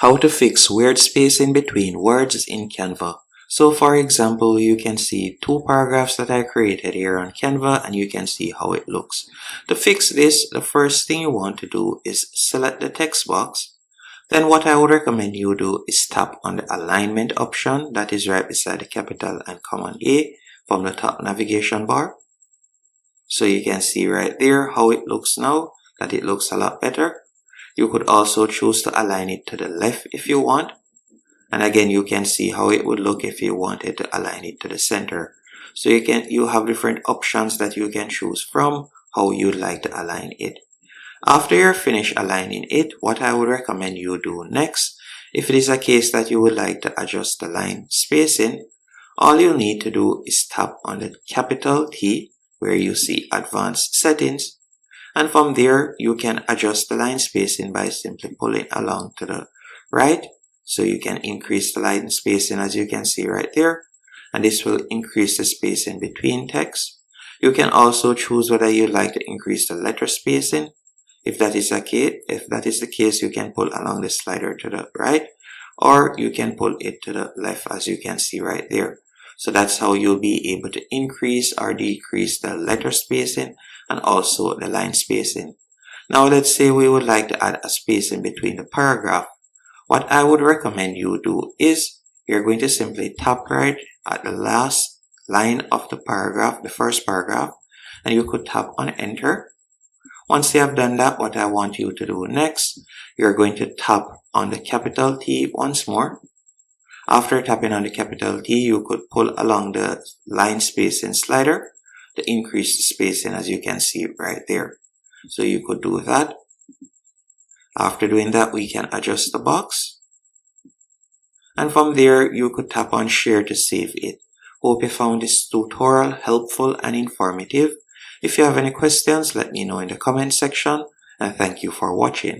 How to fix weird spacing between words in Canva. So for example, you can see two paragraphs that I created here on Canva and you can see how it looks. To fix this, the first thing you want to do is select the text box. Then what I would recommend you do is tap on the alignment option that is right beside the capital and common A from the top navigation bar. So you can see right there how it looks now, that it looks a lot better. You could also choose to align it to the left if you want. And again, you can see how it would look if you wanted to align it to the center. So you have different options that you can choose from how you'd like to align it. After you're finished aligning it, what I would recommend you do next, if it is a case that you would like to adjust the line spacing, all you need to do is tap on the capital T where you see advanced settings. And from there, you can adjust the line spacing by simply pulling along to the right. So you can increase the line spacing as you can see right there. And this will increase the spacing between text. You can also choose whether you'd like to increase the letter spacing. If that is the case, you can pull along the slider to the right, or you can pull it to the left as you can see right there. So that's how you'll be able to increase or decrease the letter spacing and also the line spacing. Now let's say we would like to add a spacing between the paragraph. What I would recommend you do is you're going to simply tap right at the last line of the paragraph, the first paragraph, and you could tap on enter. Once you have done that, what I want you to do next, you're going to tap on the capital T once more. After tapping on the capital T, you could pull along the line spacing slider to increase the spacing as you can see right there. So you could do that. After doing that, we can adjust the box. And from there, you could tap on share to save it. Hope you found this tutorial helpful and informative. If you have any questions, let me know in the comment section, and thank you for watching.